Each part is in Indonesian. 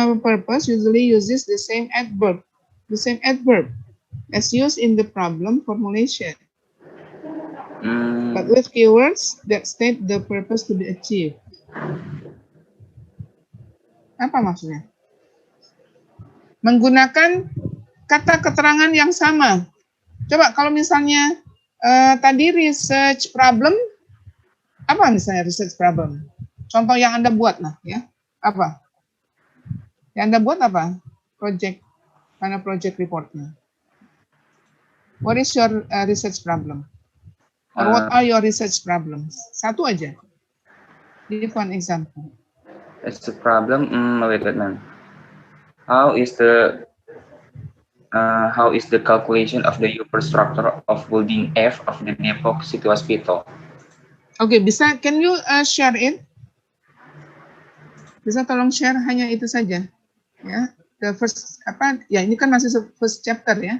of purpose usually uses the same adverb as used in the problem formulation, but with keywords that state the purpose to be achieved. Apa maksudnya? Menggunakan kata keterangan yang sama. Coba kalau misalnya tadi research problem, apa misalnya research problem? Contoh yang Anda buat lah ya. Apa? Yang Anda buat apa? Project, mana project reportnya? What is your research problem? Or what are your research problems? Satu aja. Give one example. It's a problem. Wait, man. How is the calculation of the upper structure of building F of the Depok City Hospital? Oke, bisa. Can you share it? Bisa tolong share hanya itu saja, ya. The first apa? Ya ini kan masih first chapter ya,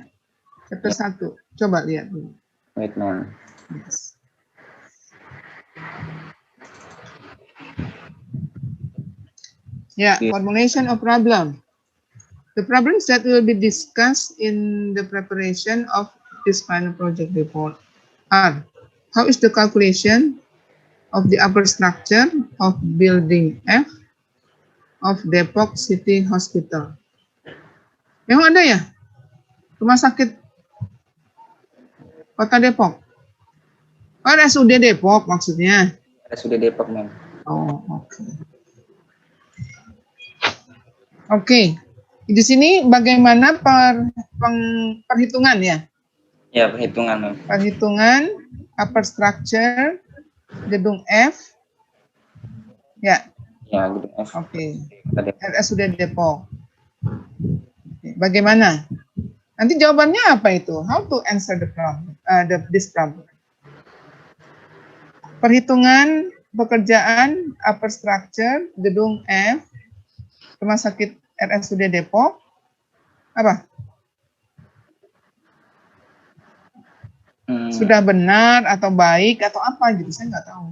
chapter 1. Coba lihat dulu. Wait, man. Yes. Ya, formulation of problem. The problems that will be discussed in the preparation of this final project report are: how is the calculation of the upper structure of building F of Depok City Hospital? Memang ada ya? Rumah sakit Kota Depok? Oh, RSUD Depok maksudnya? RSUD Depok, Ma'am. Oh, oke. Oke. Di sini bagaimana perhitungan ya? Ya, perhitungan, Ma'am. Perhitungan upper structure gedung F. Ya. Ya, gedung F. Oke. RSUD Depok. Oke. Bagaimana? Nanti jawabannya apa itu? How to answer the problem, this problem? Perhitungan pekerjaan upper structure gedung F Rumah Sakit RSUD Depok apa? Sudah benar atau baik atau apa gitu, saya nggak tahu.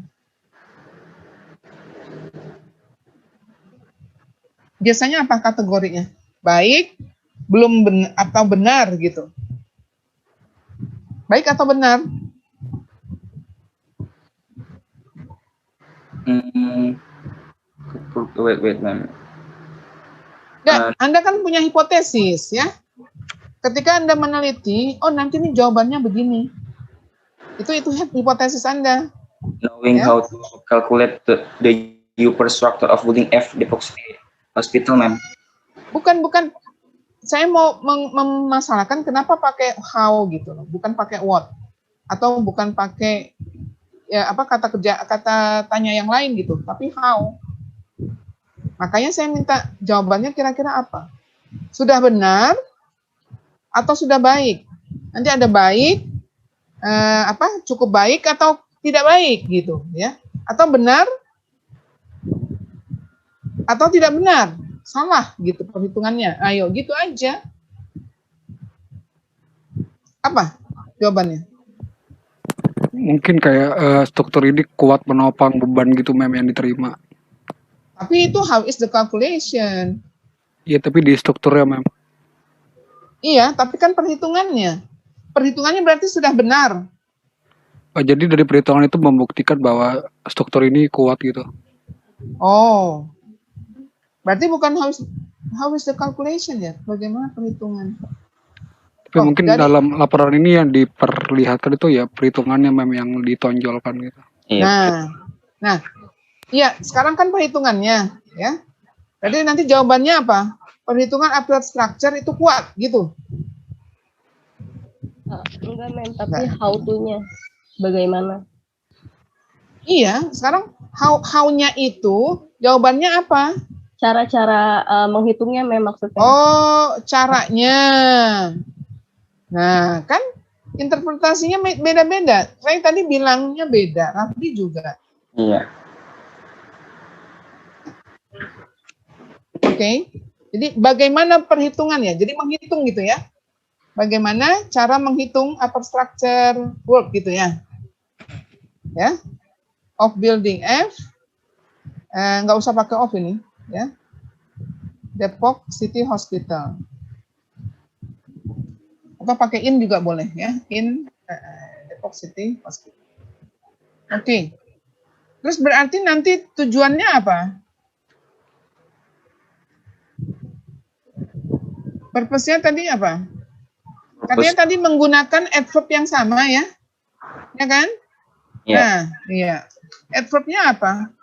Biasanya apa kategorinya? Baik, belum benar atau benar gitu. Baik atau benar? Wait, man. Ya, Anda kan punya hipotesis ya. Ketika Anda meneliti, oh nanti nih jawabannya begini. Itu hipotesis Anda. Knowing how to calculate the upper structure of building F Depok City Hospital, ma'am. Bukan. Saya mau memasalahkan kenapa pakai how gitu loh, bukan pakai what, atau bukan pakai ya apa kata tanya yang lain gitu, tapi how. Makanya saya minta jawabannya kira-kira apa? Sudah benar atau sudah baik? Nanti ada baik, cukup baik atau tidak baik gitu ya? Atau benar atau tidak benar? Salah gitu perhitungannya. Ayo gitu aja. Apa jawabannya? Mungkin kayak struktur ini kuat menopang beban gitu mem yang diterima. Tapi itu how is the calculation? Iya, tapi di strukturnya mem. Iya, tapi kan perhitungannya. Perhitungannya berarti sudah benar. Oh, jadi dari perhitungan itu membuktikan bahwa struktur ini kuat gitu. Oh. Berarti bukan how is the calculation ya? Bagaimana perhitungan? Tapi mungkin dalam laporan ini yang diperlihatkan itu ya perhitungannya mem yang ditonjolkan gitu. Nah, iya, sekarang kan perhitungannya, ya. Jadi nanti jawabannya apa? Perhitungan upper structure itu kuat, gitu. Enggak, mem, tapi how to-nya bagaimana? Iya, sekarang how-nya itu jawabannya apa? Cara-cara menghitungnya mem maksudnya. Oh, caranya. Nah, kan interpretasinya beda-beda. Saya tadi bilangnya beda, Rafli juga. Iya. Oke, jadi bagaimana perhitungannya? Jadi menghitung gitu ya. Bagaimana cara menghitung upper structure work gitu ya. Ya. Of building F. Nggak usah pakai of ini. Ya. Depok City Hospital. Atau pakai in juga boleh ya, in Depok City Hospital. Oke. Terus berarti nanti tujuannya apa? Purpose-nya tadi apa? Katanya tadi menggunakan adverb yang sama ya, ya kan? Ya. Nah, iya. Adverb-nya apa?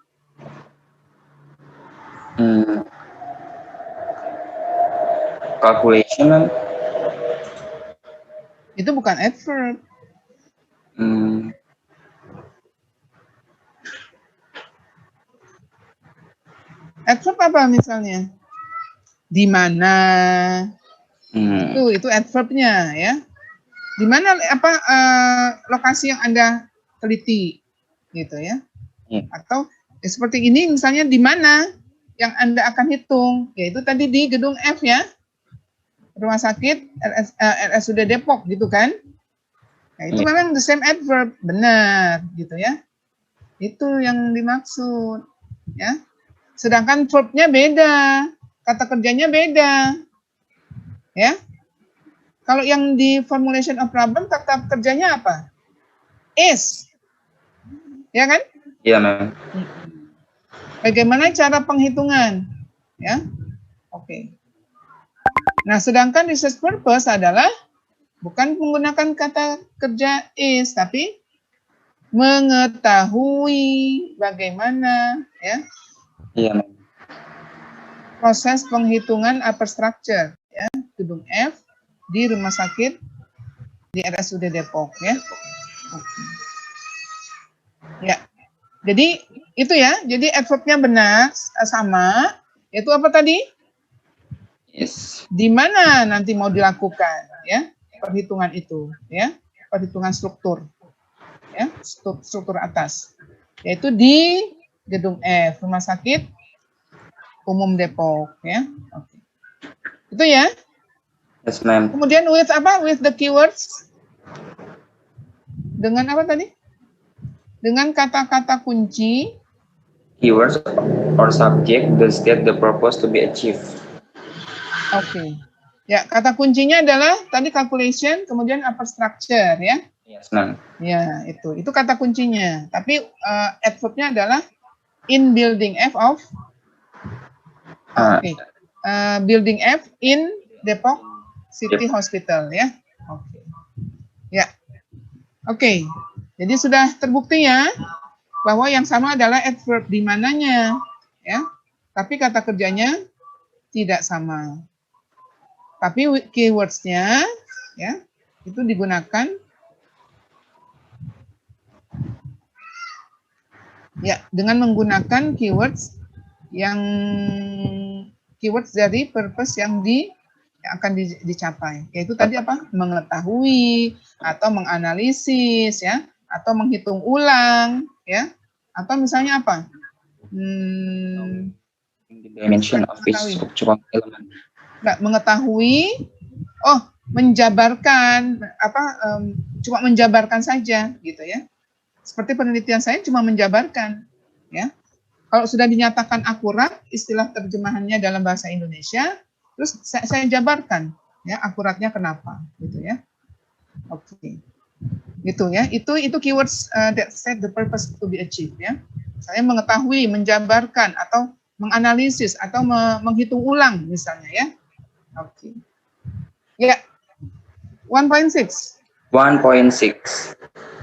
Calculation, ma'am. Itu bukan adverb. Adverb apa misalnya? Di mana? Itu adverbnya ya. Di mana lokasi yang Anda teliti gitu ya. Atau seperti ini misalnya di mana yang Anda akan hitung, yaitu tadi di gedung F ya. Rumah sakit RSUD Depok gitu kan. Nah, itu memang the same adverb, benar gitu ya. Itu yang dimaksud ya. Sedangkan verbnya beda, kata kerjanya beda. Ya. Kalau yang di formulation of problem kata kerjanya apa? Is. Ya kan? Iya, ma'am. Bagaimana cara penghitungan? Ya. Oke. Nah, sedangkan research purpose adalah bukan menggunakan kata kerja is, tapi mengetahui bagaimana ya. Iya, ma'am. Proses penghitungan upper structure ya, gedung F di rumah sakit di RSUD Depok ya. Oke. Ya. Jadi itu ya. Jadi adverb-nya benar sama. Itu apa tadi? Yes. Di mana nanti mau dilakukan ya perhitungan itu ya, perhitungan struktur ya, struktur atas, yaitu di gedung F Rumah Sakit Umum Depok ya. Oke. Itu ya. Yes, ma'am. Kemudian with apa? With the keywords. Dengan apa tadi? Dengan kata-kata kunci. Keywords or subject that state the purpose to be achieved. Oke. Ya, kata kuncinya adalah tadi calculation, kemudian upper structure ya. Yes, ma'am. Ya, itu kata kuncinya. Tapi adverb-nya adalah in building F of building F in Depok City Hospital ya. Oke. Ya. Oke. Jadi sudah terbukti ya bahwa yang sama adalah adverb di mananya ya. Tapi kata kerjanya tidak sama. Tapi keywords-nya ya itu digunakan ya dengan menggunakan keywords dari purpose yang akan dicapai, yaitu tadi apa? Mengetahui atau menganalisis ya, atau menghitung ulang ya, atau misalnya apa? Dimension of each element. Mengetahui, menjabarkan cuma menjabarkan saja gitu ya. Seperti penelitian saya cuma menjabarkan ya. Kalau sudah dinyatakan akurat istilah terjemahannya dalam bahasa Indonesia, terus saya jabarkan ya akuratnya kenapa gitu ya. Oke. Gitu ya. Itu keywords that set the purpose to be achieved ya. Saya mengetahui, menjabarkan atau menganalisis atau menghitung ulang misalnya ya. Oke. Ya. 1.6.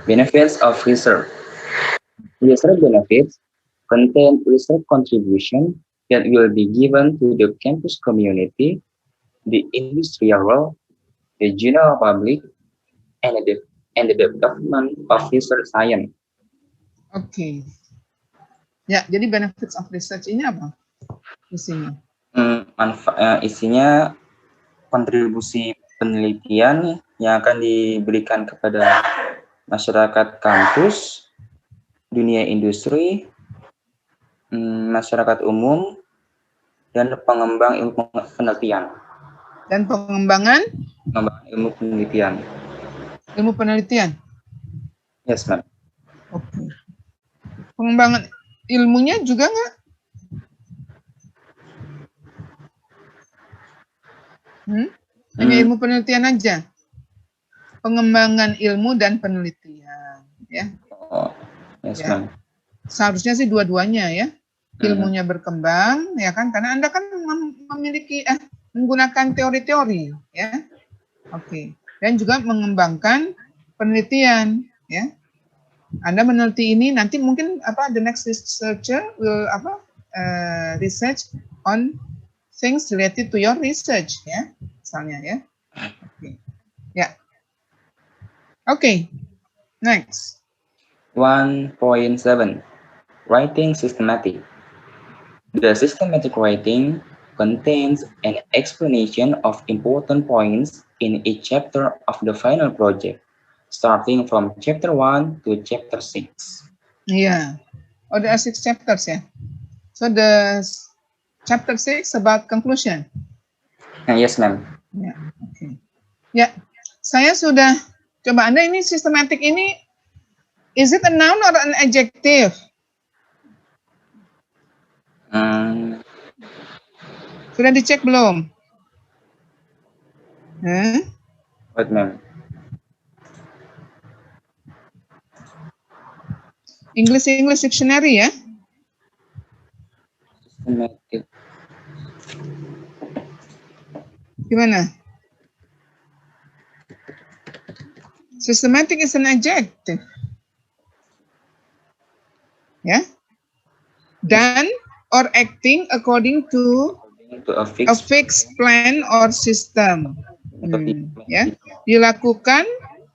Benefits of research. Research benefits contain research contribution that will be given to the campus community, the industrial world, the general public, and the development of research science. Oke. Ya, jadi benefits of research ini apa isinya? Isinya kontribusi penelitian yang akan diberikan kepada masyarakat kampus, dunia industri, masyarakat umum, dan pengembang ilmu penelitian. Dan pengembangan ilmu penelitian. Ilmu penelitian? Yes, ma'am. Oke. Pengembangan ilmunya juga nggak? Hanya ilmu penelitian aja. Pengembangan ilmu dan penelitian, ya. Oh, yes, ma'am. Seharusnya sih dua-duanya ya. Ilmunya berkembang, ya kan? Karena Anda kan memiliki menggunakan teori-teori, ya. Oke. Dan juga mengembangkan penelitian, ya. Anda meneliti ini nanti mungkin the next researcher will research on things related to your research, ya, misalnya ya. Oke. Ya. Oke. Next. 1.7 Writing systematic. The systematic writing contains an explanation of important points in each chapter of the final project, starting from chapter 1 to chapter 6. Yeah. Oh, there are 6 chapters, yeah. So the chapter 6 about conclusion. Yes, ma'am. Ya, oke. Ya, saya sudah coba. Anda ini systematic ini, is it a noun or an adjective? Sudah dicek belum? What, ma'am? English dictionary ya. Systematic. Gimana? Systematic is an adjective. Ya. Done or acting according to a fixed plan or system. Ya. Dilakukan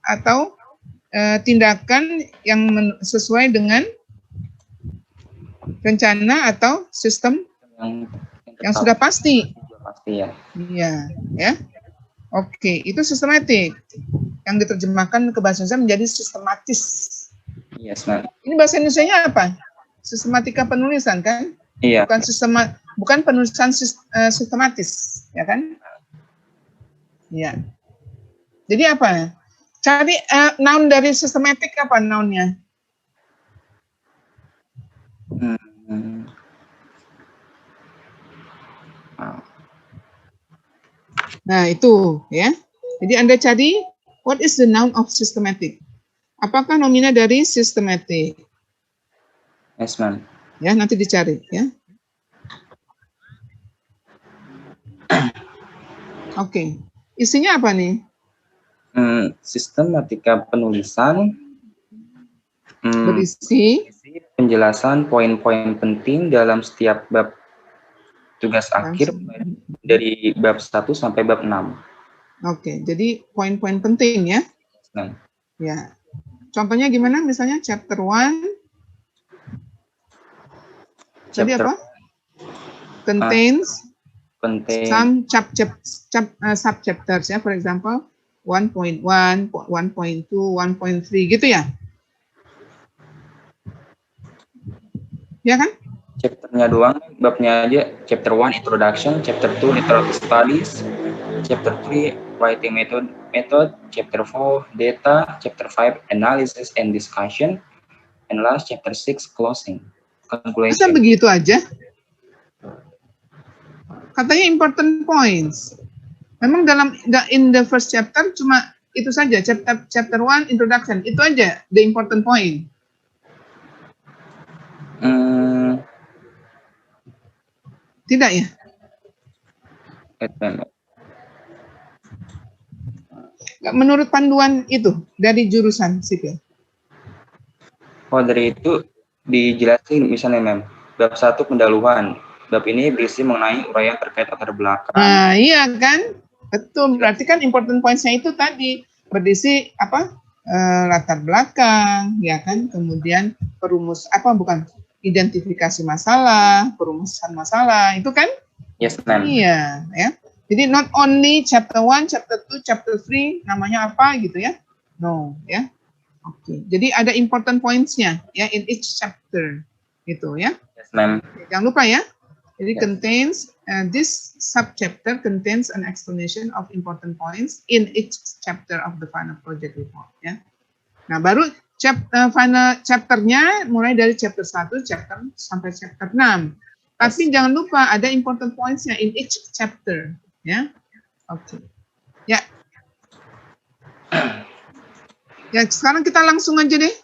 atau tindakan yang sesuai dengan rencana atau sistem yang sudah pasti. Pasti ya. Iya, ya. Oke, itu sistematik. Yang diterjemahkan ke bahasa Indonesia menjadi sistematis. Yes, ma'am. Ini bahasa Indonesianya apa? Sistematika penulisan kan? Iya. Bukan penulisan sistematis, ya kan? Iya. Jadi apa? Cari noun dari sistematik apa nounnya? Nah, itu ya. Jadi Anda cari what is the noun of systematic? Apakah nomina dari systematic? Yes, ma'am. Ya, nanti dicari ya. Oke. Isinya apa nih? Sistematika penulisan berisi penjelasan poin-poin penting dalam setiap bab tugas akhir dari bab 1 sampai bab 6. Oke, jadi poin-poin penting ya. Ya. Contohnya gimana? Misalnya chapter 1 tadi apa? Contains some sub-chapters ya, for example 1.1, 1.2, 1.3 gitu ya. Ya kan? Chapternya doang, babnya aja. Chapter 1 Introduction, Chapter 2 Literary Studies, Chapter 3 Writing Method, Chapter 4 Data, Chapter 5 Analysis and Discussion, and last Chapter 6 Closing. Conclusion. Masa begitu aja? Katanya important points. Memang in the first chapter cuma itu saja, chapter 1 Introduction, itu aja the important point. Tidak ya? Menurut panduan itu dari jurusan sipil. Oh, dari itu dijelasin misalnya, ma'am. Bab 1 pendahuluan. Bab ini berisi mengenai uraian terkait latar belakang. Nah, iya kan? Betul. Berarti kan important points-nya itu tadi berisi apa? Latar belakang, ya kan? Kemudian identifikasi masalah, perumusan masalah, itu kan? Yes, ma'am. Iya, ya. Jadi not only chapter 1, chapter 2, chapter 3 namanya apa gitu ya. No, ya. Oke. Jadi ada important points-nya ya in each chapter gitu ya. Yes, ma'am. Jangan lupa ya. Jadi contains this subchapter contains an explanation of important points in each chapter of the final project report ya. Nah, baru final chapternya mulai dari chapter 1 sampai chapter 6. Tapi jangan lupa ada important points-nya in each chapter, ya. Oke. Ya. Ya, sekarang kita langsung aja deh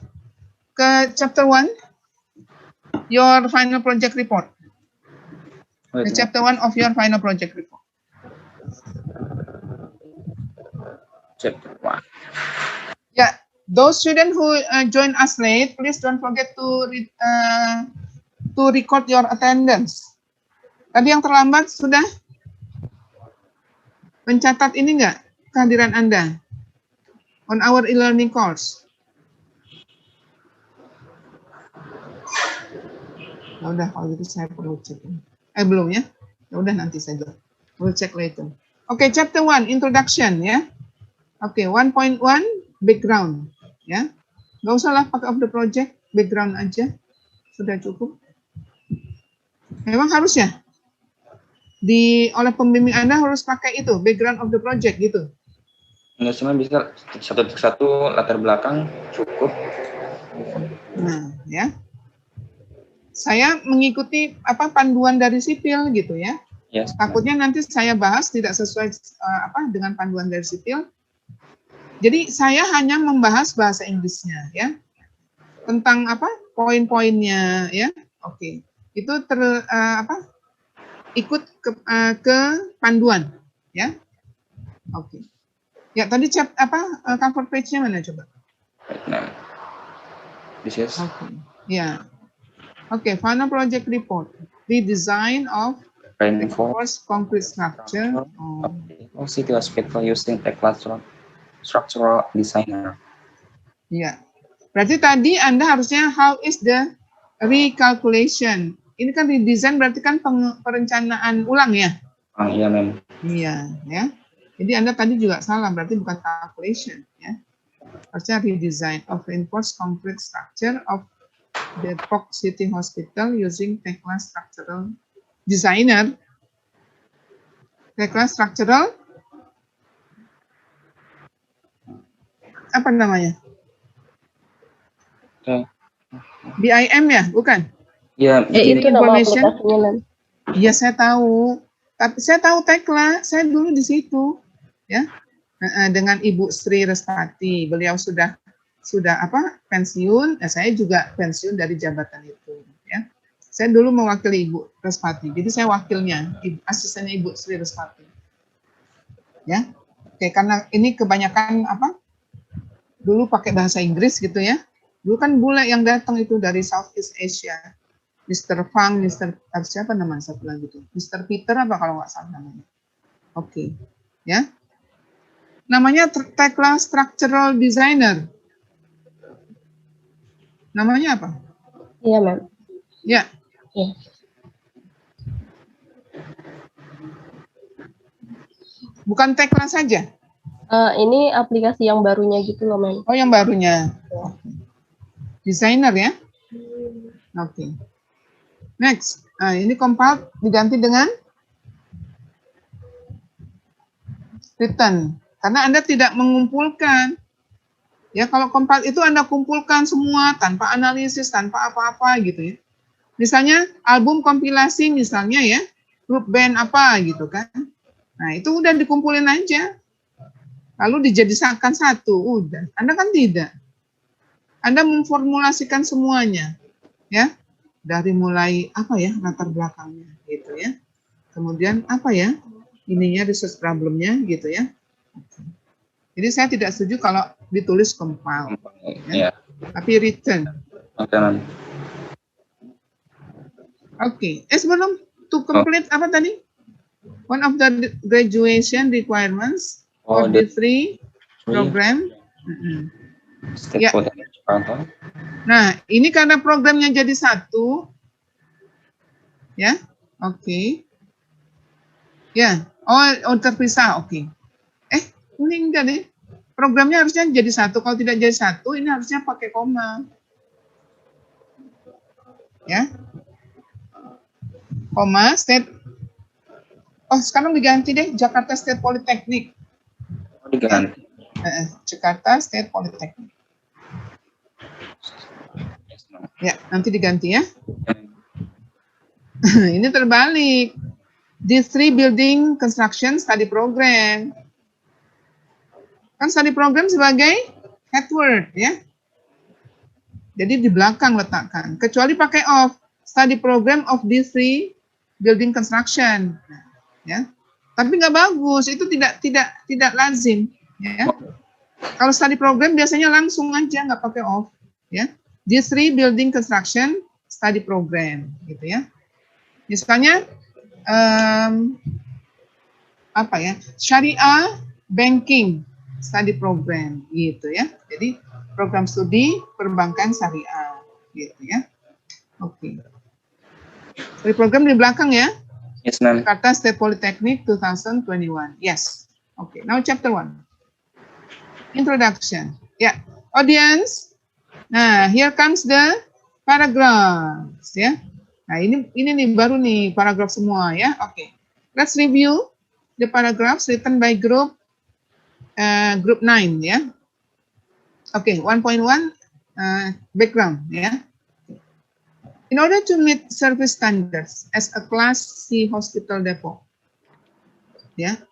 ke chapter 1. Your final project report. The chapter 1 of your final project report. Chapter 1. Yeah, those students who join us late, please don't forget to record your attendance. Tadi yang terlambat sudah mencatat ini enggak kehadiran Anda on our e-learning course? Ya udah, kalau gitu saya perlu cek. Belum ya? Ya udah nanti saja. We'll check later. Oke, chapter 1 introduction ya. Oke, 1.1 background ya. Nggak usah lah pakai of the project, background aja. Sudah cukup. Memang harus ya? Oleh pembimbing Anda harus pakai itu, background of the project gitu. Enggak, cuma bisa satu latar belakang cukup. Nah, ya. Saya mengikuti panduan dari sipil gitu ya. Yes, Takutnya nanti saya bahas tidak sesuai dengan panduan dari sipil. Jadi saya hanya membahas bahasa Inggrisnya ya. Tentang poin-poinnya ya. Oke. Itu ikut ke panduan ya. Oke. Ya, tadi cover page-nya mana coba? Nah, this is. Oke. Ya. Oke, final project report. The design of reinforced concrete structure. City Hospital using Tekla structural designer. Ya. Berarti tadi Anda harusnya how is the recalculation. Ini kan redesign berarti kan perencanaan ulang ya? Iya, Mem. Iya, ya. Jadi Anda tadi juga salah, berarti bukan calculation ya. Harusnya redesign of reinforced concrete structure of Depok City Hospital using Tekla structural designer. Tekla structural apa namanya? BIM ya, bukan? Ya, itu nama aplikasinya. Iya, saya tahu. Tapi saya tahu Tekla, saya dulu di situ, ya, dengan Ibu Sri Restati. Beliau sudah pensiun. Saya juga pensiun dari jabatan itu, ya. Saya dulu mewakili Ibu Restati, jadi saya wakilnya, asistennya Ibu Sri Restati, ya. Oke, karena ini kebanyakan dulu pakai bahasa Inggris gitu ya. Dulu kan bule yang datang itu dari Southeast Asia. Mr. Fang, siapa namanya satu lagi itu? Mr. Peter apa kalau nggak salah namanya. Oke. Ya. Namanya Tekla Structural Designer. Namanya apa? Iya, Mem. Ya. Iya. Bukan Tekla saja? Ini aplikasi yang barunya gitu loh, Mem. Oh, yang barunya. Designer ya? Oke. Next. Nah, ini compiled diganti dengan written. Karena Anda tidak mengumpulkan. Ya, kalau compile itu Anda kumpulkan semua tanpa analisis, tanpa apa-apa gitu ya. Misalnya album kompilasi misalnya ya, grup band apa gitu kan. Nah, itu udah dikumpulin aja. Lalu dijadikan satu, udah. Anda kan tidak. Anda memformulasikan semuanya. Ya. Dari mulai latar belakangnya gitu ya. Kemudian ininya research problemnya gitu ya. Jadi saya tidak setuju kalau ditulis compile, ya. Tapi written. Oke. Sebelum to complete apa tadi? One of the graduation requirements for the free program. Ya. Nah, ini karena programnya jadi satu, ya, oke. Ya, terpisah, oke. Ini enggak deh. Programnya harusnya jadi satu. Kalau tidak jadi satu, ini harusnya pakai koma. Ya. Koma, state. Oh, sekarang diganti deh, Jakarta State Polytechnic. Diganti. Jakarta State Polytechnic. Ya, nanti diganti ya. Ini terbalik. D3 Building Construction Study Program. Kan study program sebagai headword ya. Jadi di belakang letakkan. Kecuali pakai of, study program of D3 Building Construction. Ya. Tapi nggak bagus, itu tidak lazim ya. Kalau study program biasanya langsung aja nggak pakai of ya. D3 Building Construction Study Program gitu ya. Misalnya apa ya? Syariah Banking Study Program gitu ya. Jadi program studi perbankan syariah gitu ya. Oke. Study program di belakang ya. Yes, ma'am. Jakarta State Polytechnic 2021. Yes. Okay. Now chapter 1. Introduction. Yeah. Audience. Nah, here comes the paragraphs ya. Nah, ini nih baru nih paragraf semua ya. Oke. Let's review the paragraphs written by group 9 ya. Oke, 1.1 background ya. In order to meet service standards as a Class C hospital Depok,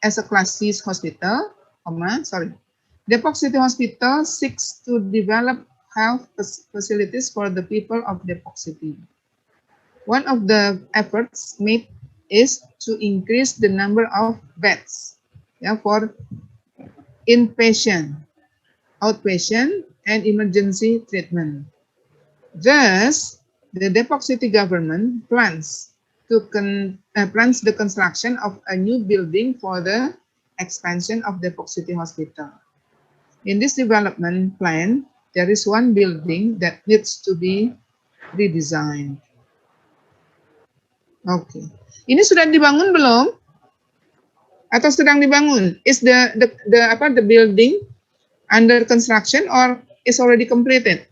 as a Class C hospital, Depok City Hospital seeks to develop health facilities for the people of Depok City. One of the efforts made is to increase the number of beds for inpatient, outpatient, and emergency treatment. Thus, the Depok City government plans the construction of a new building for the expansion of Depok City Hospital. In this development plan, there is one building that needs to be redesigned. Oke. Ini sudah dibangun belum? Atau sedang dibangun? Is the building under construction or is already completed?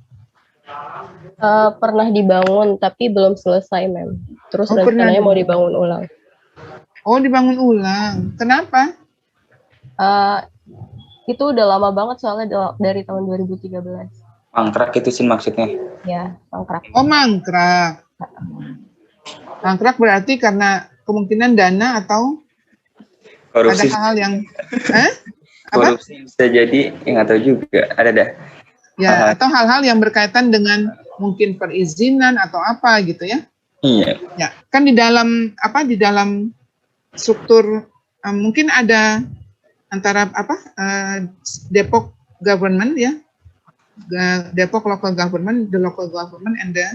Pernah dibangun tapi belum selesai, Mem. Terus rencananya mau dibangun ulang. Oh, dibangun ulang. Kenapa? Itu udah lama banget soalnya dari tahun 2013. Mangkrak itu sih maksudnya. Ya, mangkrak. Oh, mangkrak. Mangkrak berarti karena kemungkinan dana atau korupsi. Ada hal yang korupsi bisa jadi, nggak tahu juga. Ada dah. Ya, atau hal-hal yang berkaitan dengan mungkin perizinan atau apa gitu ya. Iya. Ya, kan di dalam struktur mungkin ada antara Depok government ya. Depok local government, the local government and the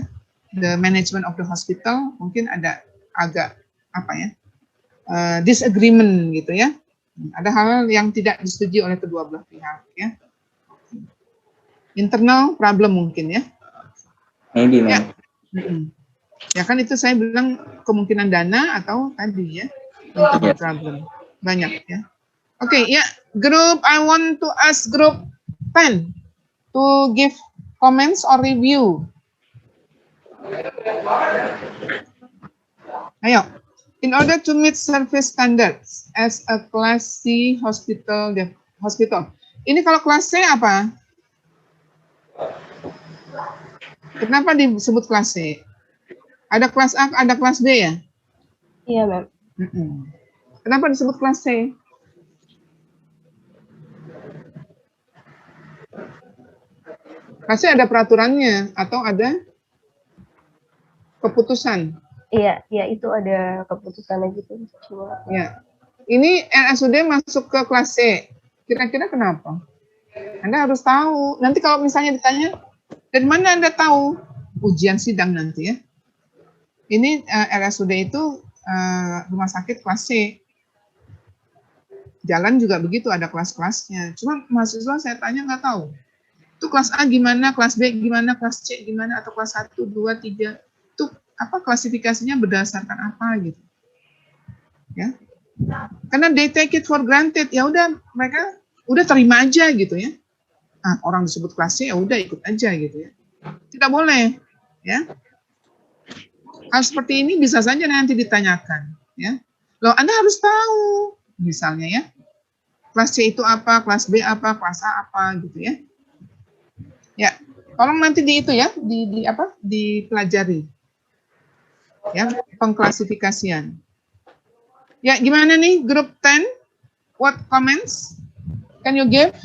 management of the hospital mungkin ada agak disagreement gitu ya. Ada hal yang tidak disetujui oleh kedua belah pihak ya. Internal problem mungkin ya. Maybe, ya. Ya kan itu saya bilang kemungkinan dana atau tadi ya internal problem banyak ya. Oke, ya group I want to ask group 10 to give comments or review. Ayo. In order to meet service standards as a Class C hospital. Ini kalau Class C apa? Kenapa disebut Kelas C? Ada Kelas A, ada Kelas B ya? Iya, Mem. Kenapa disebut Kelas C? Kelas C ada peraturannya atau ada keputusan? Iya, itu ada keputusannya gitu. Cuma. Ya. Ini RSUD masuk ke Kelas C. Kira-kira kenapa? Anda harus tahu. Nanti kalau misalnya ditanya, dari mana Anda tahu? Ujian sidang nanti ya. Ini RSUD itu rumah sakit kelas C. Jalan juga begitu, ada kelas-kelasnya. Cuma mahasiswa saya tanya nggak tahu. Itu kelas A gimana, kelas B gimana, kelas C gimana, atau kelas 1, 2, 3. Itu apa klasifikasinya berdasarkan apa gitu. Ya. Karena they take it for granted. Ya udah mereka udah terima aja gitu ya. Nah, orang disebut kelas C ya udah ikut aja gitu ya. Tidak boleh ya. Hal seperti ini bisa saja nanti ditanyakan ya. Loh, Anda harus tahu misalnya ya. Kelas C itu apa, kelas B apa, kelas A apa gitu ya. Ya, tolong nanti di itu ya, dipelajari. Ya, pengklasifikasian. Ya, gimana nih group 10? What comments can you give?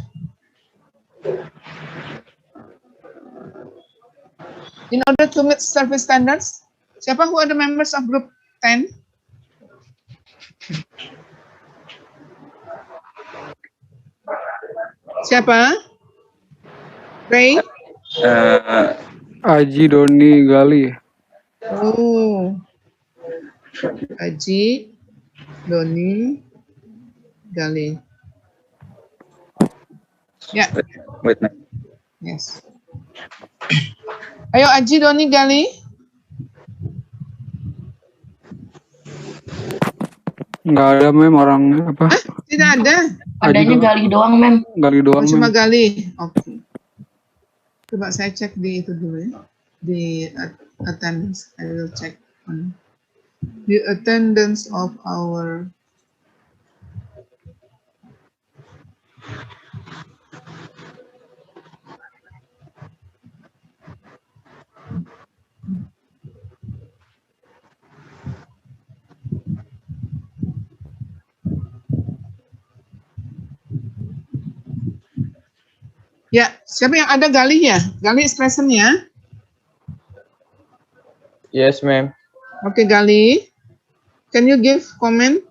In order to meet service standards, siapa who are the members of group 10? Siapa? Ray? Aji, Doni, Gali. Oh, Aji, Doni, Gali. Ya. Wait. Yes. Ayo Aji, Doni, Gali. Nggak ada mem orang apa? Tidak ada. Adanya Gali doang, Mem. Gali doang. Oh, cuma Gali. Oke. Coba saya cek di itu dulu ya. Di attendance. I will check on the attendance of our Ya, siapa yang ada Gali ya? Gali is present ya? Yes, ma'am. Oke, Gali. Can you give comment?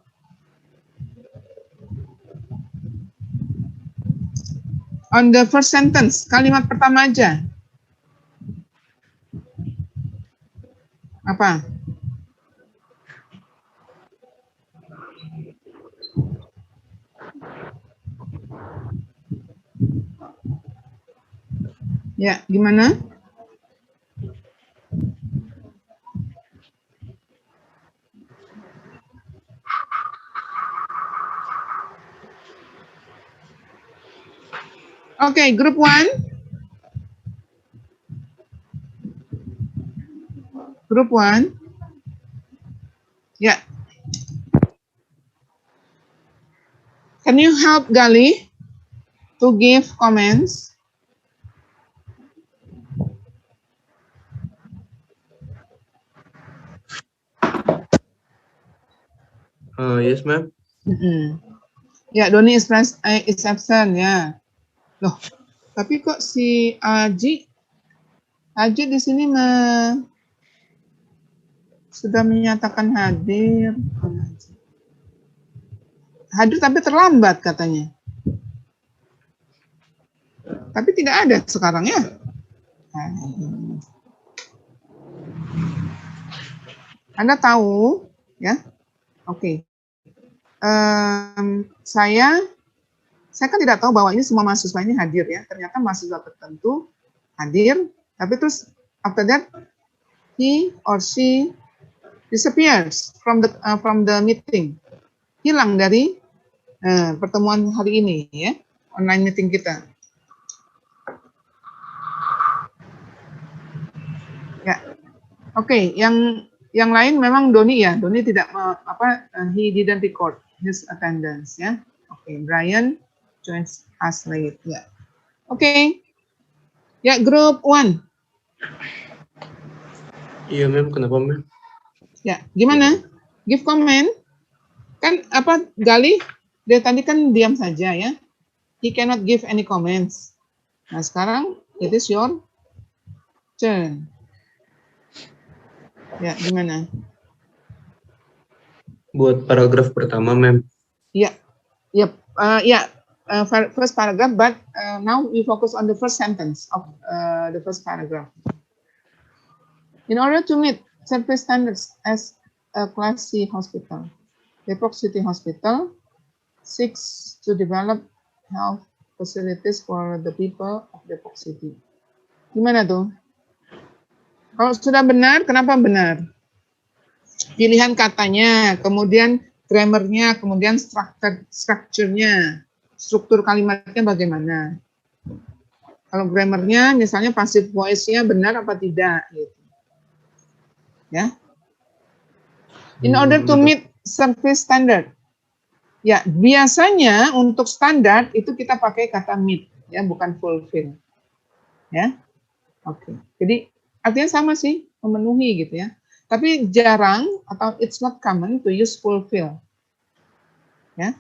On the first sentence, kalimat pertama aja. Apa? Ya, gimana? Oke, group 1. Group 1. Ya. Can you help Gali to give comments? Yes, ma'am. Ya, Doni is absent ya. Loh, tapi kok si Aji di sini sudah menyatakan hadir. Hadir tapi terlambat katanya. Tapi tidak ada sekarang ya. Anda tahu ya? Oke. Saya kan tidak tahu bahwa ini semua mahasiswa ini hadir ya. Ternyata mahasiswa tertentu hadir, tapi terus after that he or she disappears from the meeting. Hilang dari pertemuan hari ini ya, online meeting kita. Ya. Oke, yang lain memang Doni ya. Doni tidak he didn't record his attendance ya. Oke, Brian joins us late ya. Oke. Ya, group 1. Iya, ma'am. Kenapa, ma'am? Ya, gimana? Give comment. Kan Gali dari tadi kan diam saja ya. He cannot give any comments. Nah, sekarang it is your turn. Ya, gimana? Buat paragraf pertama, ma'am. Ya. First paragraph, but now we focus on the first sentence of the first paragraph. In order to meet service standards as a Class C hospital, Depok City Hospital seeks to develop health facilities for the people of Depok City. Gimana tuh? Kalau sudah benar, kenapa benar? Pilihan katanya, kemudian grammarnya, kemudian strukturnya, struktur kalimatnya bagaimana? Kalau grammarnya, misalnya passive voice-nya benar apa tidak? Gitu. Ya. In order to meet service standard. Ya, biasanya untuk standar itu kita pakai kata meet, ya, bukan fulfill. Ya. Oke. Jadi artinya sama sih, memenuhi gitu ya. Tapi jarang atau it's not common to use fulfill. Ya.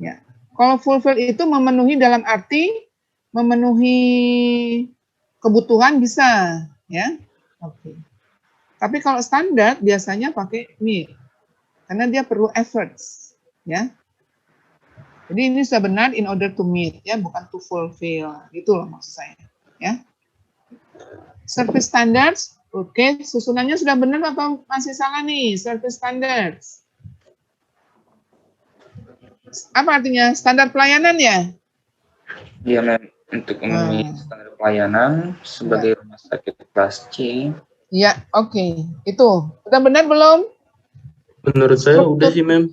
Ya. Kalau fulfill itu memenuhi dalam arti memenuhi kebutuhan bisa, ya. Oke. Tapi kalau standar biasanya pakai meet. Karena dia perlu efforts, ya. Jadi ini sudah benar in order to meet, ya, bukan to fulfill. Gitu loh maksud saya, ya. Service standards, oke, susunannya sudah benar atau masih salah nih? Service standards. Apa artinya? Standar pelayanan ya? Iya, Mem. Untuk memenuhi standar pelayanan sebagai rumah sakit kelas C. Iya, oke. Itu. Udah benar belum? Menurut saya udah sih, Mem.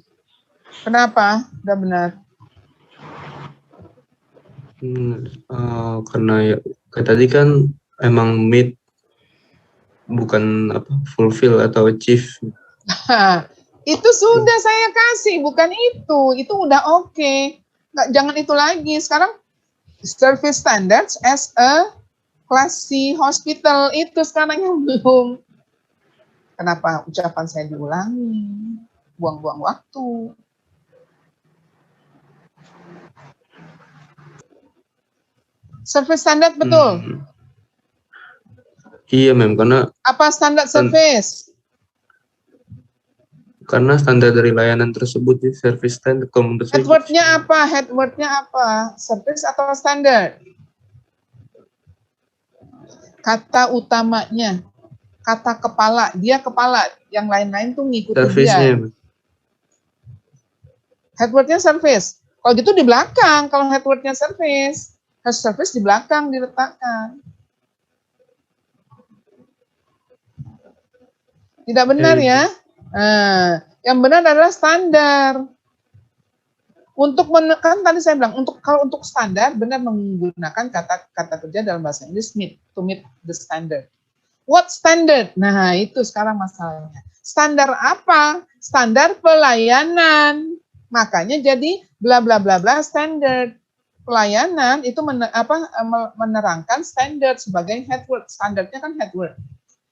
Kenapa? Udah benar. Karena ya, kayak tadi kan emang meet bukan apa fulfill atau achieve. Itu sudah saya kasih, bukan itu. Itu udah oke. Jangan itu lagi. Sekarang service standards as a class C hospital itu sekarang yang belum. Kenapa ucapan saya diulangi? Buang-buang waktu. Service standard betul? Iya, Mem, karena apa standar service? Karena standar dari layanan tersebut di service standard. Headword-nya apa? Headword-nya apa? Service atau standar? Kata utamanya, kata kepala, dia kepala, yang lain-lain tuh ngikutin dia. Headword-nya service. Kalau gitu di belakang, kalau headword-nya service. Service di belakang diletakkan. Tidak benar ya? Nah, yang benar adalah standar. Untuk menekan tadi saya bilang, kalau untuk standar benar menggunakan kata kerja dalam bahasa Inggris meet, to meet the standard. What standard? Nah, itu sekarang masalahnya. Standar apa? Standar pelayanan. Makanya jadi bla bla bla bla standard. Pelayanan itu menerangkan standar sebagai headword. Standarnya kan headword.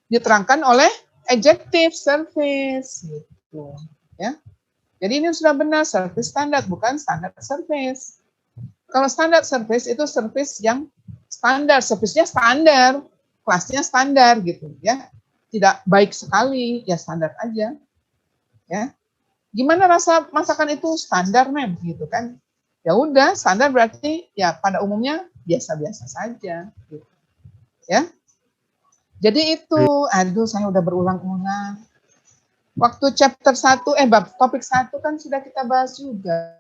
Diterangkan oleh adjective service gitu, ya. Jadi ini sudah benar service standar, bukan standar service. Kalau standar service itu service yang standar, service-nya standar, kelasnya standar gitu, ya. Tidak baik sekali, ya standar aja. Ya. Gimana rasa masakan itu standar, Mem, gitu kan? Ya udah, standar berarti ya pada umumnya biasa-biasa saja gitu. Ya. Jadi itu, aduh saya udah berulang-ulang. Waktu chapter 1, bab topik 1 kan sudah kita bahas juga,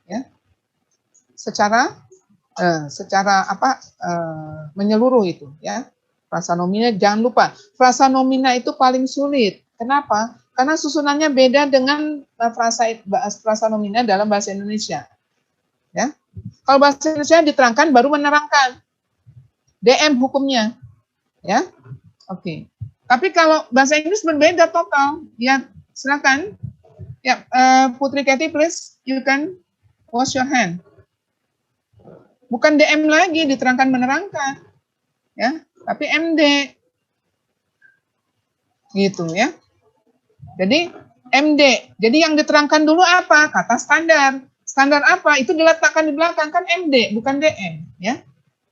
ya. Secara menyeluruh itu, ya. Frasa nomina jangan lupa. Frasa nomina itu paling sulit. Kenapa? Karena susunannya beda dengan frasa nomina dalam bahasa Indonesia. Ya. Kalau bahasa Indonesia diterangkan baru menerangkan. DM hukumnya. Ya. Oke. Tapi kalau bahasa Inggris berbeda total. Ya, silakan. Ya, Putri Kathy, please, you can wash your hand. Bukan DM lagi, diterangkan menerangkan. Ya, tapi MD. Gitu ya. Jadi MD. Jadi yang diterangkan dulu apa? Kata standar. Standar apa? Itu diletakkan di belakang kan MD, bukan DM, ya.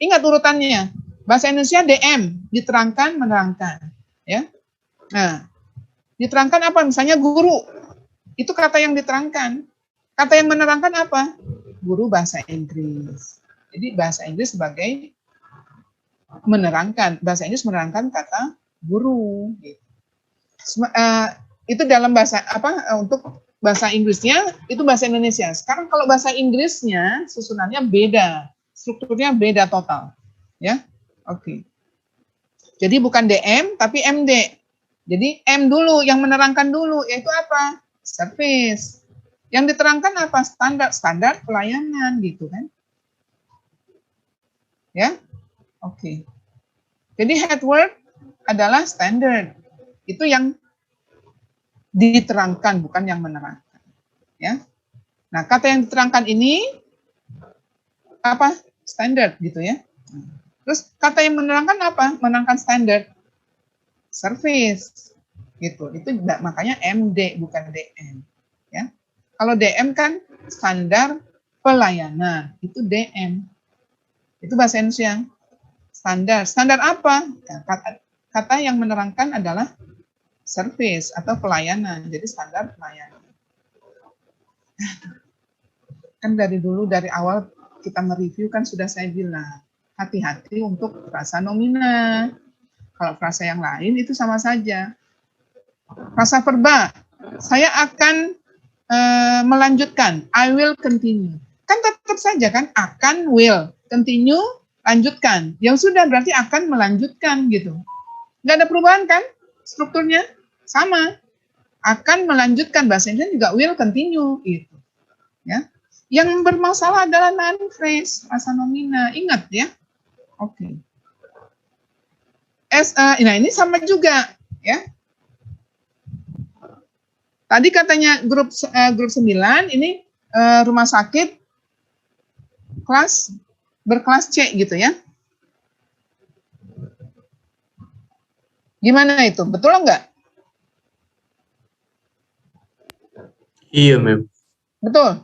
Ingat urutannya. Bahasa Indonesia DM, diterangkan, menerangkan, ya. Nah, diterangkan apa? Misalnya guru. Itu kata yang diterangkan. Kata yang menerangkan apa? Guru bahasa Inggris. Jadi bahasa Inggris sebagai menerangkan. Bahasa Inggris menerangkan kata guru. Gitu. Itu dalam bahasa untuk bahasa Inggrisnya itu bahasa Indonesia. Sekarang kalau bahasa Inggrisnya susunannya beda, strukturnya beda total, ya. Oke. Jadi bukan DM tapi MD. Jadi M dulu yang menerangkan dulu yaitu apa? Service. Yang diterangkan apa? Standar pelayanan gitu kan? Ya. Oke. Jadi headword adalah standard. Itu yang diterangkan, bukan yang menerangkan. Ya. Nah, kata yang diterangkan ini apa? Standard gitu ya. Terus kata yang menerangkan apa? Menerangkan standard. Service. Gitu. Itu makanya MD bukan DM, ya. Kalau DM kan standar pelayanan, itu DM. Itu bahasa Indonesia. Standar. Standar apa? Kata yang menerangkan adalah service atau pelayanan. Jadi standar pelayanan. Kan dari dulu, dari awal kita mereview kan sudah saya bilang, hati-hati untuk frasa nomina. Kalau frasa yang lain itu sama saja. Frasa verba, saya akan melanjutkan, I will continue. Kan tetap saja kan, akan, will, continue, lanjutkan. Yang sudah berarti akan melanjutkan gitu. Nggak ada perubahan kan? Strukturnya sama. Akan melanjutkan, bahasa Indonesia juga will continue gitu. Ya. Yang bermasalah adalah noun phrase, frasa nomina. Ingat ya. Oke. Nah ini sama juga ya. Tadi katanya grup 9 ini rumah sakit berkelas C gitu ya. Gimana itu? Betul enggak? Iya, Mem. Betul.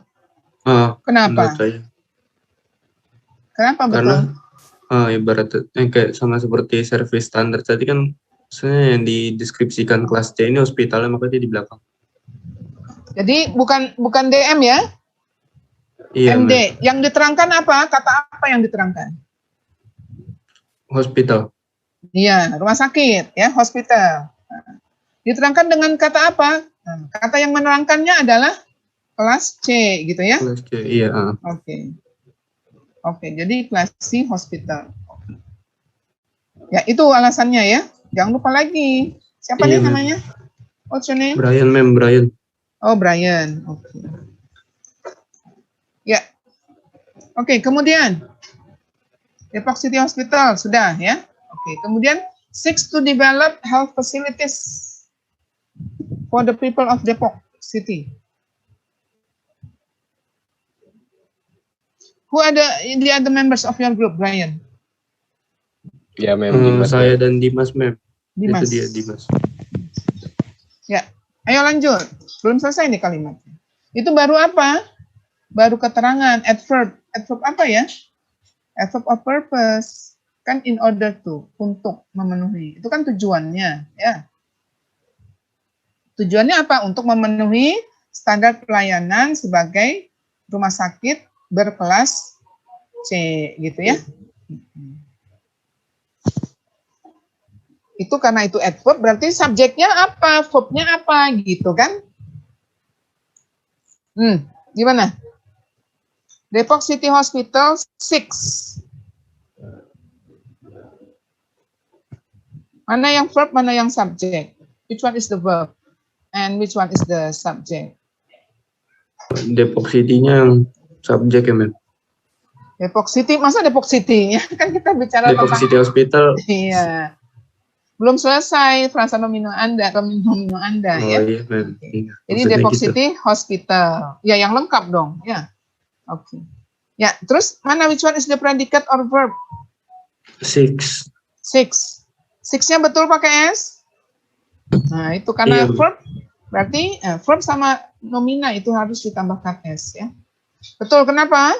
Kenapa? Kenapa betul? Karena ibaratnya kayak sama seperti service standar tadi kan, sebenarnya yang dideskripsikan kelas C ini hospitalnya, makanya di belakang. Jadi bukan DM ya? Iya, MD. Mem. Yang diterangkan apa? Kata apa yang diterangkan? Hospital. Iya, rumah sakit ya, hospital. Diterangkan dengan kata apa? Kata yang menerangkannya adalah kelas C gitu ya. Kelas C, iya. Oke, jadi kelas C hospital. Ya, itu alasannya ya. Jangan lupa lagi. Siapa nih namanya? What's your name? Brian, Mem, Brian. Oh, Brian. Oke. Ya. Oke, kemudian Depok City Hospital sudah ya. Oke, kemudian 6 to develop health facilities for the people of Depok City. Who are the other members of your group, Brian? Ya, Mem. Saya dan Dimas, Mem. Dimas. Itu dia, Dimas. Ya, ayo lanjut. Belum selesai nih kalimatnya. Itu baru apa? Baru keterangan, adverb. Adverb apa ya? Adverb of purpose. Kan in order to, untuk memenuhi. Itu kan tujuannya, ya. Tujuannya apa? Untuk memenuhi standar pelayanan sebagai rumah sakit berkelas C, gitu ya. Itu karena itu adverb, berarti subjeknya apa, verbnya apa, gitu kan? Gimana? Depok City Hospital 6. Mana yang verb, mana yang subjek? Which one is the verb? And which one is the subject? Depok City-nya yang subjek ya, Mem. Depok City, masa Depok City? Ya, kan kita bicara Depok tentang... City Hospital. Iya. Belum selesai frasa nomino Anda, ya. Iya, Mem. Okay. Jadi Depok gitu. City Hospital. Ya, yang lengkap dong, ya. Oke. Ya, terus mana which one is the predicate or verb? 6. 6-nya betul pakai S? Nah, itu karena verb, berarti verb sama nomina itu harus ditambahkan S ya. Betul, kenapa?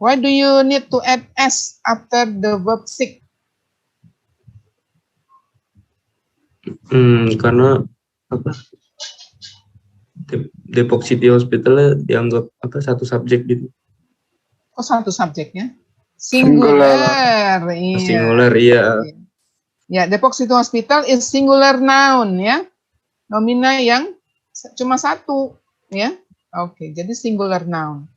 Why do you need to add S after the verb sick? Karena apa? Depok City Hospital dianggap apa, satu subjek gitu. Oh, satu subjeknya? Singular. Iya. Singular, iya. Ya, Depok City Hospital is singular noun ya. Nomina yang cuma satu ya. Oke, jadi singular noun.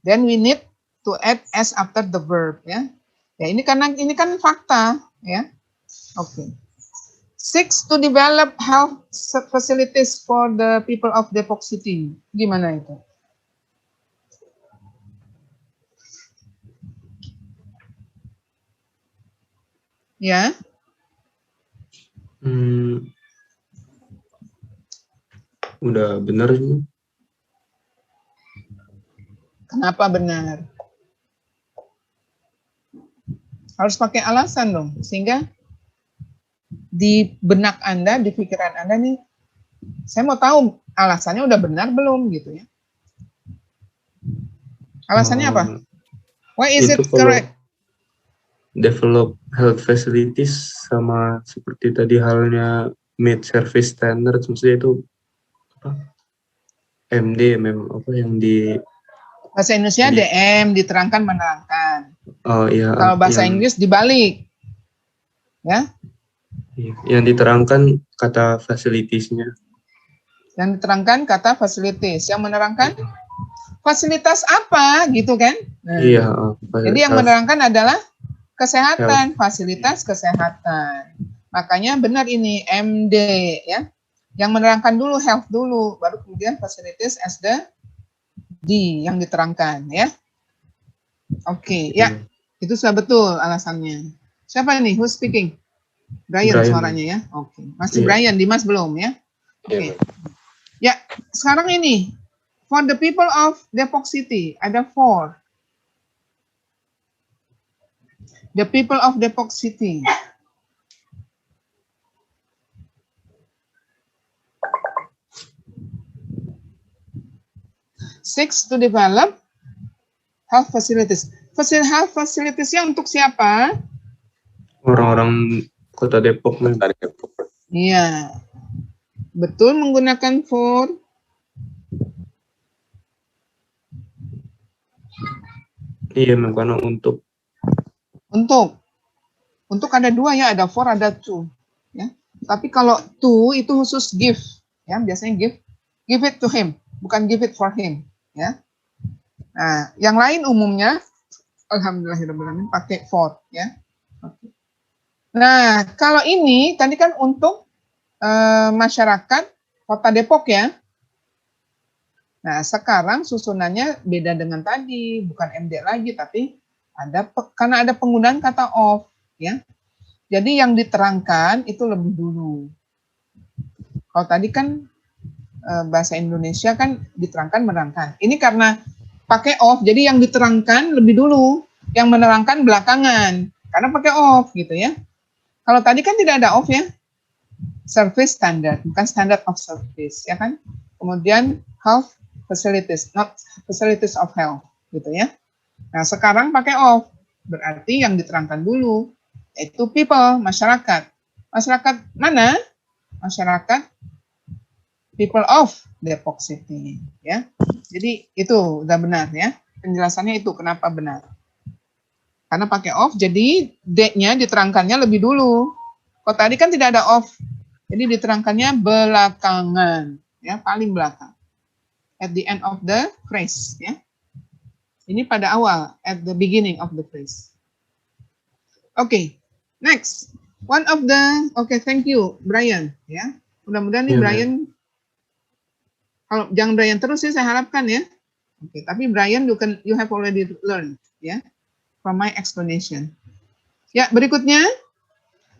Then we need to add S after the verb ya. Ya, ini karena ini kan fakta ya. Oke. 6 to develop health facilities for the people of Depok City. Gimana itu? Ya. Udah benar sih. Kenapa benar? Harus pakai alasan dong, sehingga di benak Anda, di pikiran Anda nih, saya mau tahu alasannya udah benar belum gitu ya. Alasannya apa? Why is it Itu kalau correct? develop health facilities sama seperti tadi halnya meet service standards, maksudnya itu apa? MD, apa yang di Bahasa Indonesia DM, diterangkan menerangkan. oh iya Kalau bahasa yang, Inggris dibalik. Ya, yang diterangkan kata facilitiesnya. yang diterangkan kata facilities, yang menerangkan fasilitas apa gitu kan? Nah, Iya. jadi yang menerangkan adalah kesehatan, fasilitas kesehatan. Makanya benar ini MD ya. Yang menerangkan dulu health dulu, baru kemudian facilities as the D yang diterangkan ya. Oke, ya. Itu sudah betul alasannya. Siapa nih? Who's speaking? Brian suaranya ya. Oke. Masih Brian, Dimas belum ya? Oke. Ya, sekarang ini for the people of Depok City ada 4. The people of Depok City. Six, to develop health facilities. Health facilities-nya untuk siapa? Orang-orang Kota Depok. Iya. Betul, menggunakan for. Iya, karena untuk. Untuk ada 2 ya, ada for, ada to. Ya. Tapi kalau to itu khusus give. Ya, biasanya give it to him, bukan give it for him. Ya. Nah, yang lain umumnya alhamdulillahirobbilalamin pakai for ya. Oke. Nah, kalau ini tadi kan untuk masyarakat Kota Depok ya. Nah, sekarang susunannya beda dengan tadi, bukan MD lagi tapi karena ada penggunaan kata of ya. Jadi yang diterangkan itu lebih dulu. Kalau tadi kan bahasa Indonesia kan diterangkan menerangkan. Ini karena pakai of, jadi yang diterangkan lebih dulu, yang menerangkan belakangan, karena pakai of gitu ya. Kalau tadi kan tidak ada of ya, service standard, bukan standard of service ya kan. Kemudian health facilities, not facilities of health gitu ya. Nah sekarang pakai of, berarti yang diterangkan dulu, yaitu people, masyarakat. Masyarakat mana? Masyarakat people of Depok City ya. Jadi itu udah benar ya. Penjelasannya itu kenapa benar. Karena pakai of jadi D-nya diterangkannya lebih dulu. Kalau tadi kan tidak ada of. Jadi diterangkannya belakangan ya, paling belakang. At the end of the phrase ya. Ini pada awal, at the beginning of the phrase. Oke. Next. One of the thank you Brian ya. Mudah-mudahan nih Brian. Kalau jangan Brian terus sih saya harapkan ya. Oke, tapi Brian you have already learned ya from my explanation. Ya, berikutnya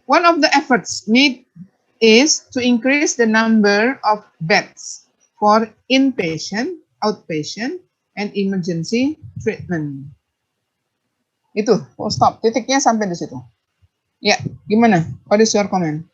one of the efforts made is to increase the number of beds for inpatient, outpatient and emergency treatment. Itu, full stop. Titiknya sampai di situ. Ya, gimana? What is your comment?